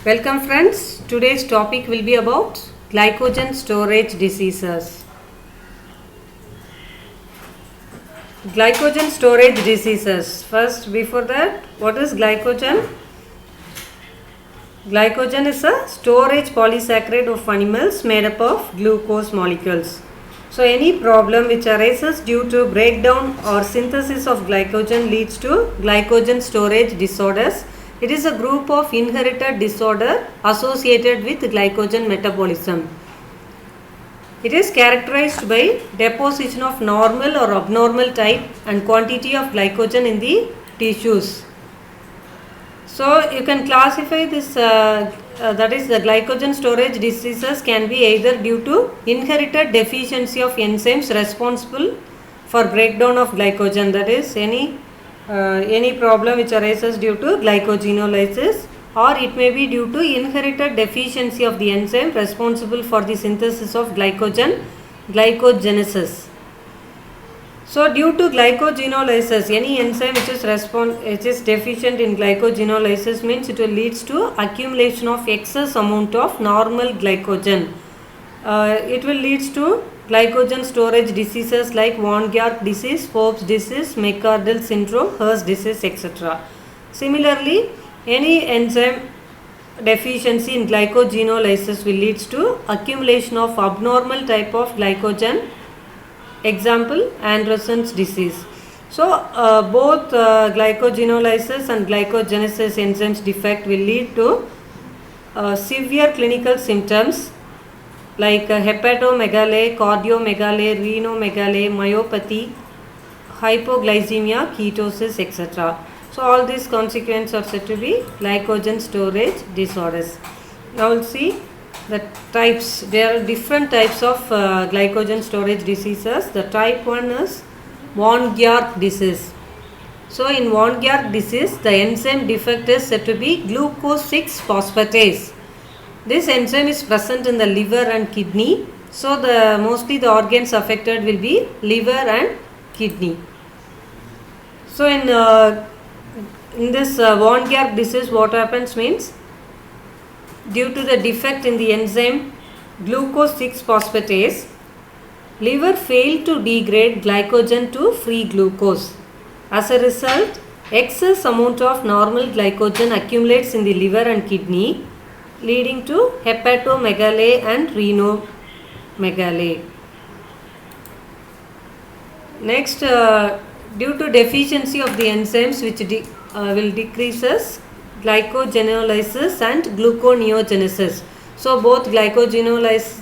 Welcome friends. Today's topic will be about glycogen storage diseases. Glycogen storage diseases. First, before that, what is glycogen? Glycogen is a storage polysaccharide of animals made up of glucose molecules. So, any problem which arises due to breakdown or synthesis of glycogen leads to glycogen storage disorders. It is a group of inherited disorder associated with glycogen metabolism. It is characterized by deposition of normal or abnormal type and quantity of glycogen in the tissues. So you can classify this, that is the glycogen storage diseases can be either due to inherited deficiency of enzymes responsible for breakdown of glycogen, that is any problem which arises due to glycogenolysis, or it may be due to inherited deficiency of the enzyme responsible for the synthesis of glycogen, glycogenesis. So due to glycogenolysis, any enzyme which is deficient in glycogenolysis means it will leads to accumulation of excess amount of normal glycogen. It will leads to glycogen storage diseases like von Gierke disease, Forbes disease, McArdle syndrome, Hirsch disease, etc. Similarly, any enzyme deficiency in glycogenolysis will leads to accumulation of abnormal type of glycogen. Example, Anderson's disease. So, both glycogenolysis and glycogenesis enzymes defect will lead to severe clinical symptoms like hepatomegaly, cardiomegaly, renomegaly, myopathy, hypoglycemia, ketosis, etc. So, all these consequences are said to be glycogen storage disorders. Now, we'll see the types. There are different types of glycogen storage diseases. The type 1 is von Gierke disease. So in von Gierke disease, the enzyme defect is said to be glucose 6 phosphatase. This enzyme is present in the liver and kidney. So mostly the organs affected will be liver and kidney. So in this von Gierke disease, what happens means, due to the defect in the enzyme glucose 6 phosphatase, liver failed to degrade glycogen to free glucose. As a result, excess amount of normal glycogen accumulates in the liver and kidney, leading to hepatomegaly and renomegaly. Next, due to deficiency of the enzymes which will decreases glycogenolysis and gluconeogenesis. So both glycogenolysis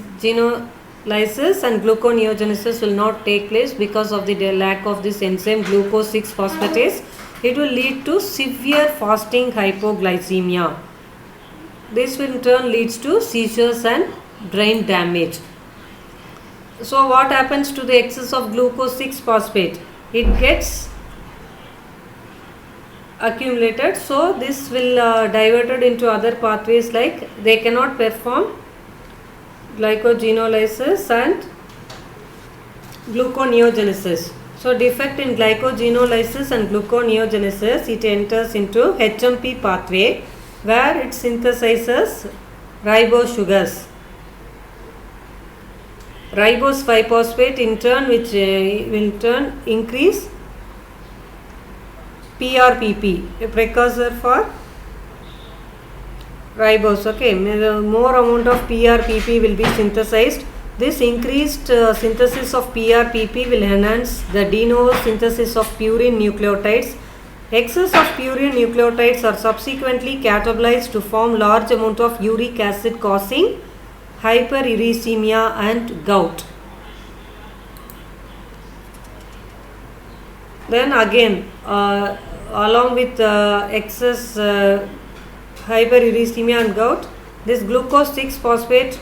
and gluconeogenesis will not take place because of the lack of this enzyme glucose 6 phosphatase. It will lead to severe fasting hypoglycemia. This in turn leads to seizures and brain damage. So what happens to the excess of glucose 6 phosphate? It gets accumulated, so this will diverted into other pathways, like they cannot perform glycogenolysis and gluconeogenesis. So defect in glycogenolysis and gluconeogenesis, it enters into HMP pathway where it synthesizes ribose sugars. Ribose 5-phosphate in turn, which will turn increase PRPP, a precursor for ribose. Okay, more amount of PRPP will be synthesized. This increased synthesis of PRPP will enhance the de novo synthesis of purine nucleotides. Excess of purine nucleotides are subsequently catabolized to form large amount of uric acid, causing hyperuricemia and gout. Then again, along with excess hyperuricemia and gout, this glucose 6 phosphate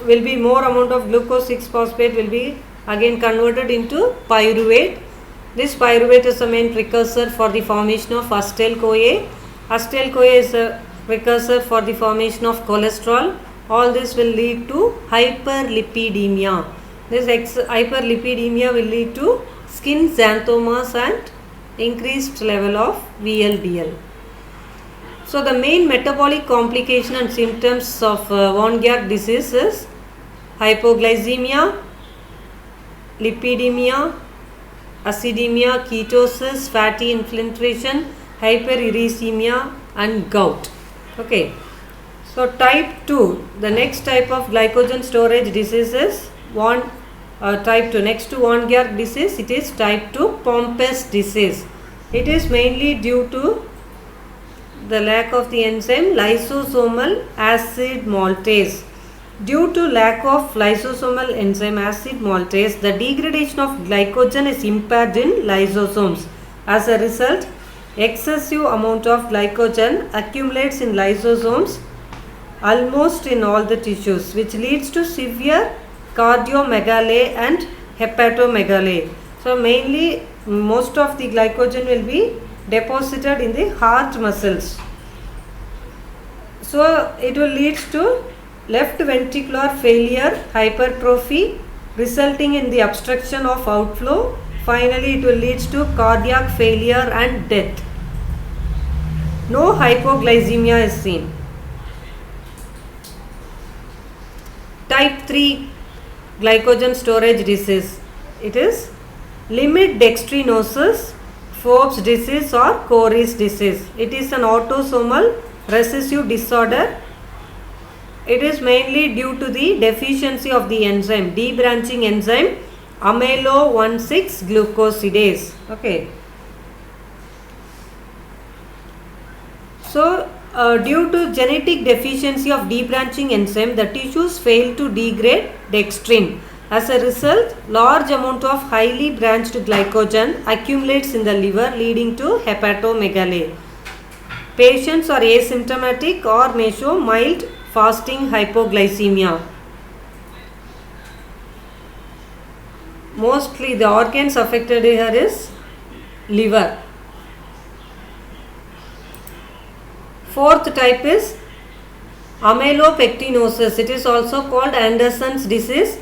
will be more amount of glucose 6 phosphate will be again converted into pyruvate. This pyruvate is the main precursor for the formation of acetyl-CoA. Acetyl-CoA is a precursor for the formation of cholesterol. All this will lead to hyperlipidemia. This hyperlipidemia will lead to skin xanthomas and increased level of VLDL. So the main metabolic complication and symptoms of von Gierke disease is hypoglycemia, lipidemia, acidemia, ketosis, fatty infiltration, hyperuricemia and gout. Okay. So type 2, the next type of glycogen storage disease is type 2. Next to von Gierke disease, it is type 2 Pompe's disease. It is mainly due to the lack of the enzyme lysosomal acid maltase. Due to lack of lysosomal enzyme acid maltase, the degradation of glycogen is impaired in lysosomes. As a result, excessive amount of glycogen accumulates in lysosomes almost in all the tissues, which leads to severe cardiomegaly and hepatomegaly. So mainly most of the glycogen will be deposited in the heart muscles. So it will lead to left ventricular failure, hypertrophy, resulting in the obstruction of outflow. Finally, it will lead to cardiac failure and death. No hypoglycemia is seen. Type 3 glycogen storage disease. It is limit dextrinosis, Forbes disease or Cory's disease. It is an autosomal recessive disorder. It is mainly due to the deficiency of the enzyme, debranching enzyme amylo-1,6 glucosidase. Okay. So due to genetic deficiency of debranching enzyme, the tissues fail to degrade dextrin. As a result, large amount of highly branched glycogen accumulates in the liver, leading to hepatomegaly. Patients are asymptomatic or may show mild fasting hypoglycemia. Mostly the organs affected here is liver. Fourth type is amylopectinosis. It is also called Anderson's disease.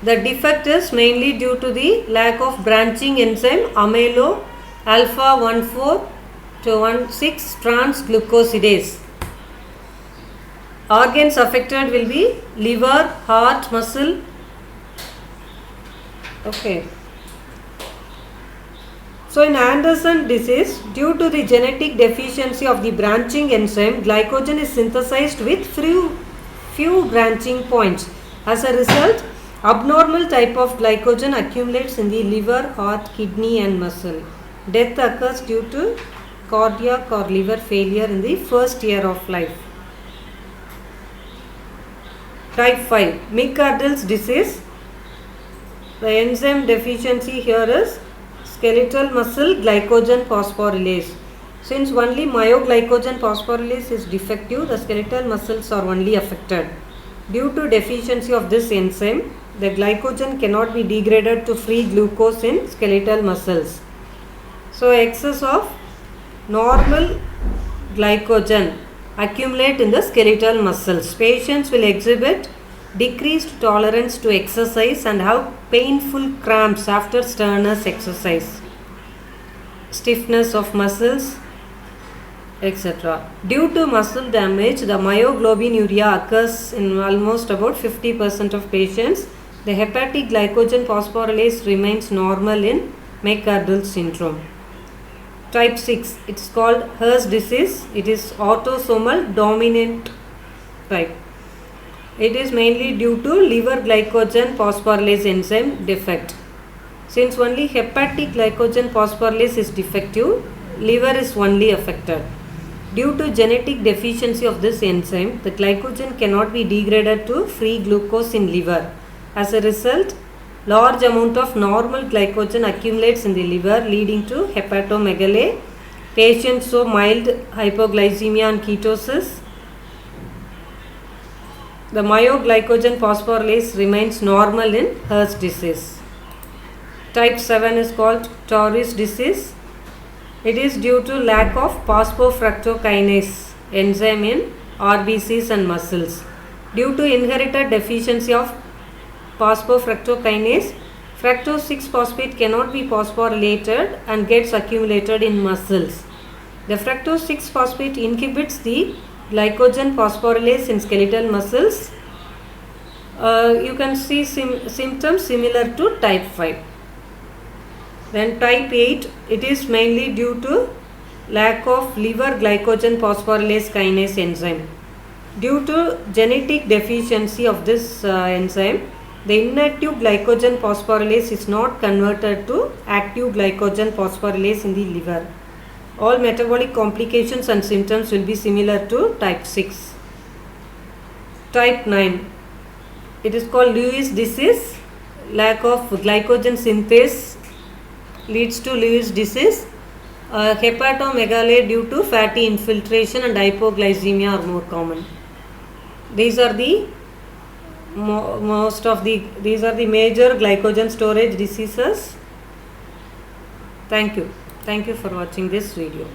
The defect is mainly due to the lack of branching enzyme amylo alpha 1,4 to 1,6 transglucosidase. Organs affected will be liver, heart, muscle. Okay. So in Anderson disease, due to the genetic deficiency of the branching enzyme, glycogen is synthesized with few branching points. As a result, abnormal type of glycogen accumulates in the liver, heart, kidney and muscle. Death occurs due to cardiac or liver failure in the first year of life. Type 5, McArdle's disease. The enzyme deficiency here is skeletal muscle glycogen phosphorylase. Since only myoglycogen phosphorylase is defective, the skeletal muscles are only affected. Due to deficiency of this enzyme, the glycogen cannot be degraded to free glucose in skeletal muscles. So excess of normal glycogen accumulate in the skeletal muscles. Patients will exhibit decreased tolerance to exercise and have painful cramps after strenuous exercise, stiffness of muscles, etc. Due to muscle damage, the myoglobinuria occurs in almost about 50% of patients. The hepatic glycogen phosphorylase remains normal in McArdle syndrome. Type 6, it is called Hirsch disease. It is autosomal dominant type. It is mainly due to liver glycogen phosphorylase enzyme defect. Since only hepatic glycogen phosphorylase is defective, liver is only affected. Due to genetic deficiency of this enzyme, the glycogen cannot be degraded to free glucose in liver. As a result, large amount of normal glycogen accumulates in the liver, leading to hepatomegaly. Patients show mild hypoglycemia and ketosis. The myoglycogen phosphorylase remains normal in Hirsch disease. Type 7 is called Torres disease. It is due to lack of phosphofructokinase enzyme in RBCs and muscles. Due to inherited deficiency of phosphofructokinase, fructose 6-phosphate cannot be phosphorylated and gets accumulated in muscles. The fructose 6-phosphate inhibits the glycogen phosphorylase in skeletal muscles. You can see symptoms similar to type 5. Then type 8, it is mainly due to lack of liver glycogen phosphorylase kinase enzyme. Due to genetic deficiency of this enzyme, the inactive glycogen phosphorylase is not converted to active glycogen phosphorylase in the liver. All metabolic complications and symptoms will be similar to type 6. Type 9, it is called Lewis disease. Lack of glycogen synthase leads to Lewis disease. Hepatomegaly due to fatty infiltration and hypoglycemia are more common. These are the these are the major glycogen storage diseases. Thank you for watching this video.